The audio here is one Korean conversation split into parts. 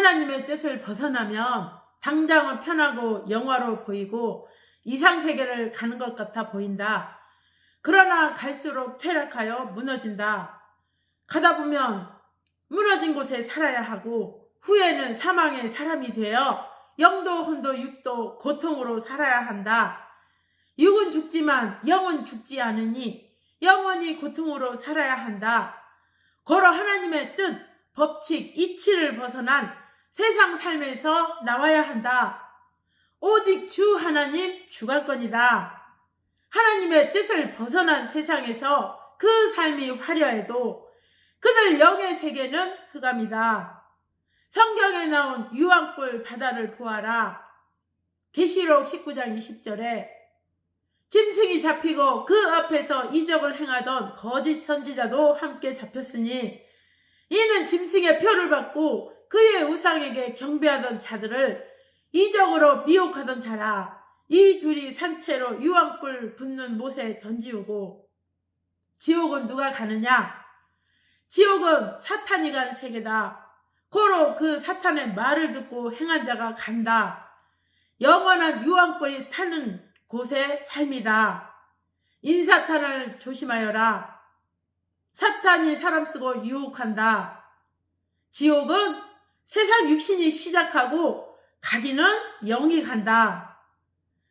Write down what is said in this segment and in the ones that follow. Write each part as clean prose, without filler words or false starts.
하나님의 뜻을 벗어나면 당장은 편하고 영화로워 보이고 이상세계를 가는 것 같아 보인다. 그러나 갈수록 퇴락하여 무너진다. 가다 보면 무너진 곳에 살아야 하고 후에는 사망의 사람이 되어 영도 혼도 육도 고통으로 살아야 한다. 육은 죽지만 영은 죽지 않으니 영원히 고통으로 살아야 한다. 고로 하나님의 뜻, 법칙, 이치를 벗어난 세상 삶에서 나와야 한다. 오직 주 하나님 주관권이다. 하나님의 뜻을 벗어난 세상에서 그 삶이 화려해도 그들 영의 세계는 흑암이다. 성경에 나온 유황불 바다를 보아라. 계시록 19장 20절에 짐승이 잡히고 그 앞에서 이적을 행하던 거짓 선지자도 함께 잡혔으니 이는 짐승의 표를 받고 그의 우상에게 경배하던 자들을 이적으로 미혹하던 자라. 이 둘이 산채로 유황불 붙는 못에 던지우고. 지옥은 누가 가느냐? 지옥은 사탄이 간 세계다. 고로 그 사탄의 말을 듣고 행한 자가 간다. 영원한 유황불이 타는 곳의 삶이다. 인사탄을 조심하여라. 사탄이 사람 쓰고 유혹한다. 지옥은 세상 육신이 시작하고 가기는 영이 간다.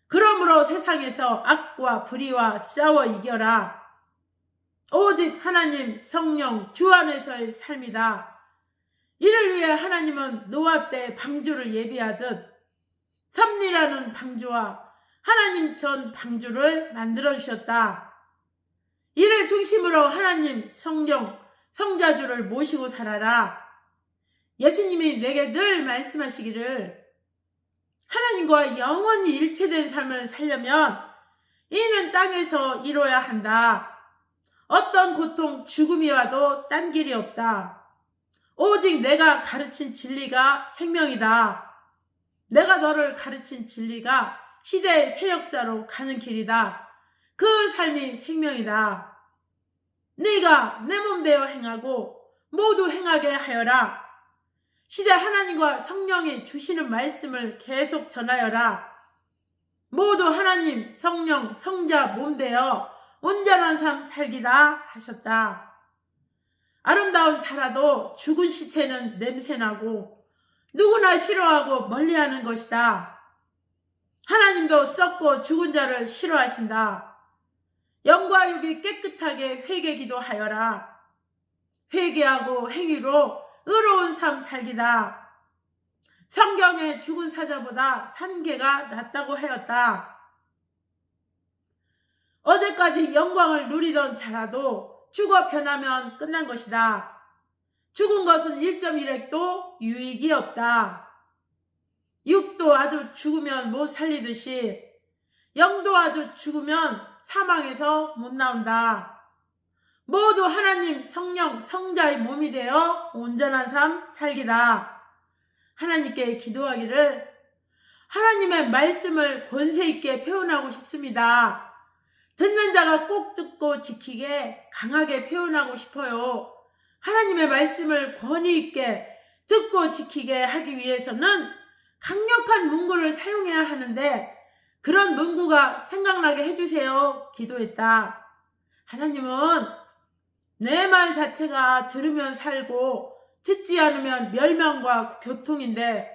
그러므로 세상에서 악과 불의와 싸워 이겨라. 오직 하나님 성령 주 안에서의 삶이다. 이를 위해 하나님은 노아 때 방주를 예비하듯 섭리라는 방주와 하나님 전 방주를 만들어 주셨다. 이를 중심으로 하나님 성령 성자주를 모시고 살아라. 예수님이 내게 늘 말씀하시기를 하나님과 영원히 일체된 삶을 살려면 이는 땅에서 이뤄야 한다. 어떤 고통, 죽음이 와도 딴 길이 없다. 오직 내가 가르친 진리가 생명이다. 내가 너를 가르친 진리가 시대의 새 역사로 가는 길이다. 그 삶이 생명이다. 네가 내 몸되어 행하고 모두 행하게 하여라. 시대 하나님과 성령이 주시는 말씀을 계속 전하여라. 모두 하나님, 성령, 성자 몸되어 온전한 삶 살기다 하셨다. 아름다운 자라도 죽은 시체는 냄새나고 누구나 싫어하고 멀리하는 것이다. 하나님도 썩고 죽은 자를 싫어하신다. 영과 육이 깨끗하게 회개 기도하여라. 회개하고 행위로 의로운 삶 살기다. 성경에 죽은 사자보다 산개가 낫다고 하였다. 어제까지 영광을 누리던 자라도 죽어 변하면 끝난 것이다. 죽은 것은 1.1핵도 유익이 없다. 육도 아주 죽으면 못 살리듯이 영도 아주 죽으면 사망에서 못 나온다. 모두 하나님 성령 성자의 몸이 되어 온전한 삶 살기다. 하나님께 기도하기를 하나님의 말씀을 권세 있게 표현하고 싶습니다. 듣는 자가 꼭 듣고 지키게 강하게 표현하고 싶어요. 하나님의 말씀을 권위 있게 듣고 지키게 하기 위해서는 강력한 문구를 사용해야 하는데 그런 문구가 생각나게 해주세요. 기도했다. 하나님은 내 말 자체가 들으면 살고 듣지 않으면 멸망과 교통인데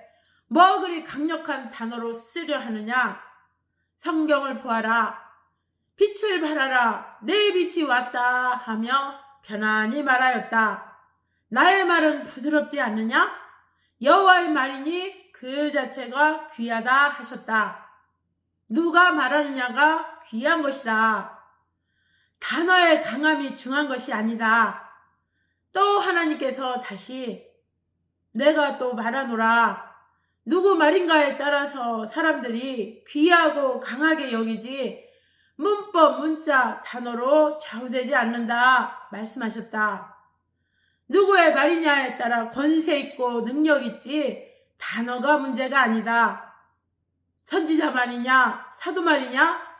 뭐 그리 강력한 단어로 쓰려 하느냐. 성경을 보아라. 빛을 발하라. 내 빛이 왔다 하며 편안히 말하였다. 나의 말은 부드럽지 않느냐? 여호와의 말이니 그 자체가 귀하다 하셨다. 누가 말하느냐가 귀한 것이다. 단어의 강함이 중요한 것이 아니다. 또 하나님께서 다시 내가 또 말하노라. 누구 말인가에 따라서 사람들이 귀하고 강하게 여기지 문법, 문자, 단어로 좌우되지 않는다 말씀하셨다. 누구의 말이냐에 따라 권세 있고 능력 있지 단어가 문제가 아니다. 선지자 말이냐, 사도 말이냐,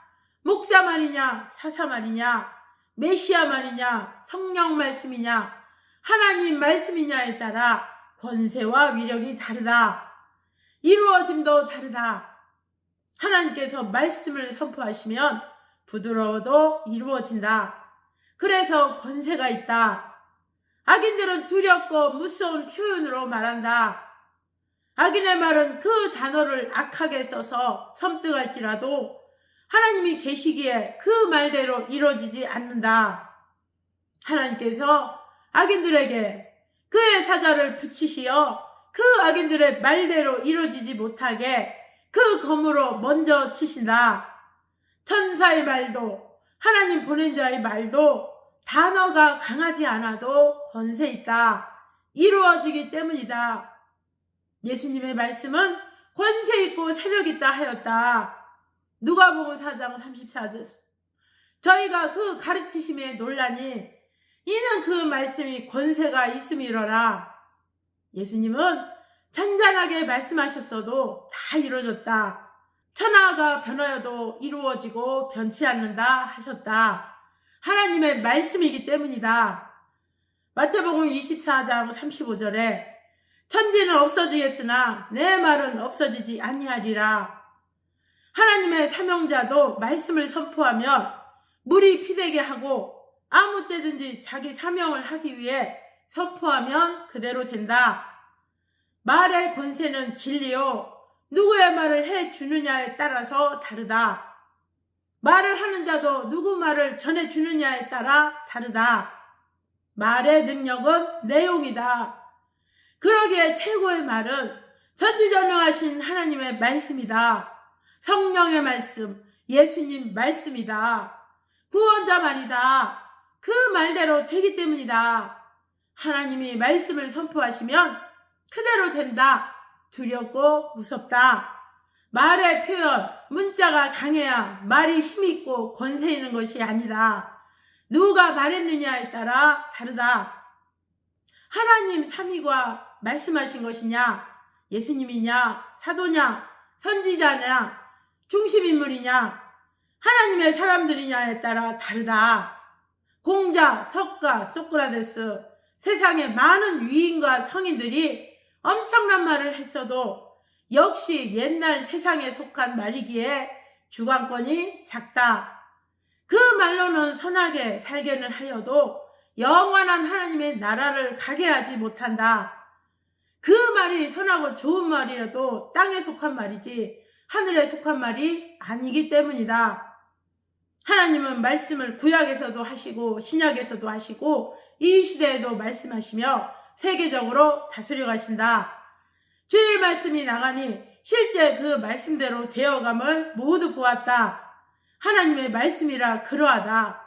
목사 말이냐, 사사 말이냐, 메시아 말이냐, 성령 말씀이냐, 하나님 말씀이냐에 따라 권세와 위력이 다르다. 이루어짐도 다르다. 하나님께서 말씀을 선포하시면 부드러워도 이루어진다. 그래서 권세가 있다. 악인들은 두렵고 무서운 표현으로 말한다. 악인의 말은 그 단어를 악하게 써서 섬뜩할지라도 하나님이 계시기에 그 말대로 이루어지지 않는다. 하나님께서 악인들에게 그의 사자를 붙이시어 그 악인들의 말대로 이루어지지 못하게 그 검으로 먼저 치신다. 천사의 말도 하나님 보낸 자의 말도 단어가 강하지 않아도 권세 있다. 이루어지기 때문이다. 예수님의 말씀은 권세 있고 세력 있다 하였다. 누가복음 4장 34절. 저희가 그 가르치심에 놀라니 이는 그 말씀이 권세가 있음이로라. 예수님은 잔잔하게 말씀하셨어도 다 이루어졌다. 천하가 변하여도 이루어지고 변치 않는다 하셨다. 하나님의 말씀이기 때문이다. 마태복음 24장 35절에 천지는 없어지겠으나 내 말은 없어지지 아니하리라. 하나님의 사명자도 말씀을 선포하면 물이 피되게 하고 아무 때든지 자기 사명을 하기 위해 선포하면 그대로 된다. 말의 권세는 진리요 누구의 말을 해주느냐에 따라서 다르다. 말을 하는 자도 누구 말을 전해주느냐에 따라 다르다. 말의 능력은 내용이다. 그러기에 최고의 말은 전지전능하신 하나님의 말씀이다. 성령의 말씀, 예수님 말씀이다. 구원자 말이다. 그 말대로 되기 때문이다. 하나님이 말씀을 선포하시면 그대로 된다. 두렵고 무섭다. 말의 표현, 문자가 강해야 말이 힘있고 권세 있는 것이 아니다. 누가 말했느냐에 따라 다르다. 하나님 삼위가 말씀하신 것이냐, 예수님이냐, 사도냐, 선지자냐, 중심인물이냐, 하나님의 사람들이냐에 따라 다르다. 공자, 석가, 소크라테스, 세상의 많은 위인과 성인들이 엄청난 말을 했어도 역시 옛날 세상에 속한 말이기에 주관권이 작다. 그 말로는 선하게 살게는 하여도 영원한 하나님의 나라를 가게 하지 못한다. 그 말이 선하고 좋은 말이라도 땅에 속한 말이지 하늘에 속한 말이 아니기 때문이다. 하나님은 말씀을 구약에서도 하시고 신약에서도 하시고 이 시대에도 말씀하시며 세계적으로 다스려 가신다. 주일 말씀이 나가니 실제 그 말씀대로 되어감을 모두 보았다. 하나님의 말씀이라 그러하다.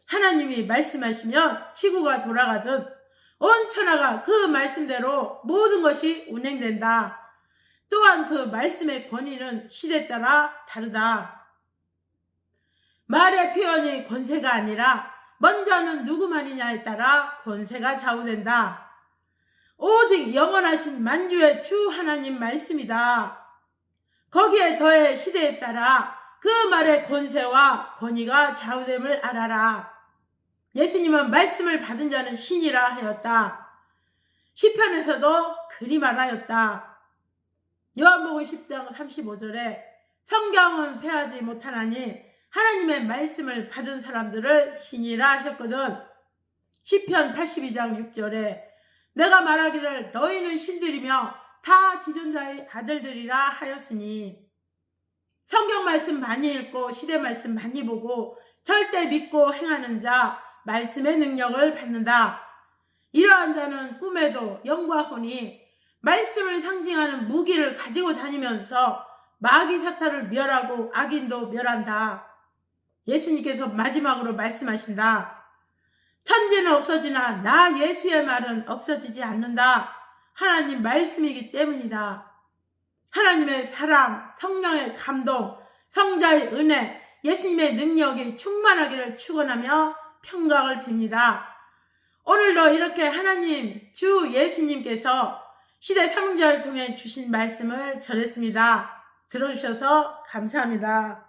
하나님이 말씀하시면 지구가 돌아가듯 온 천하가 그 말씀대로 모든 것이 운행된다. 또한 그 말씀의 권위는 시대에 따라 다르다. 말의 표현이 권세가 아니라 먼저는 누구 말이냐에 따라 권세가 좌우된다. 오직 영원하신 만주의 주 하나님 말씀이다. 거기에 더해 시대에 따라 그 말의 권세와 권위가 좌우됨을 알아라. 예수님은 말씀을 받은 자는 신이라 하였다. 시편에서도 그리 말하였다. 요한복음 10장 35절에 성경은 패하지 못하나니 하나님의 말씀을 받은 사람들을 신이라 하셨거든. 시편 82장 6절에 내가 말하기를 너희는 신들이며 다 지존자의 아들들이라 하였으니. 성경 말씀 많이 읽고 시대 말씀 많이 보고 절대 믿고 행하는 자 말씀의 능력을 받는다. 이러한 자는 꿈에도 영과 혼이 말씀을 상징하는 무기를 가지고 다니면서 마귀 사탄을 멸하고 악인도 멸한다. 예수님께서 마지막으로 말씀하신다. 천지는 없어지나 나 예수의 말은 없어지지 않는다. 하나님 말씀이기 때문이다. 하나님의 사랑, 성령의 감동, 성자의 은혜, 예수님의 능력이 충만하기를 축원하며 평강을 빕니다. 오늘도 이렇게 하나님, 주 예수님께서 시대 사명자를 통해 주신 말씀을 전했습니다. 들어주셔서 감사합니다.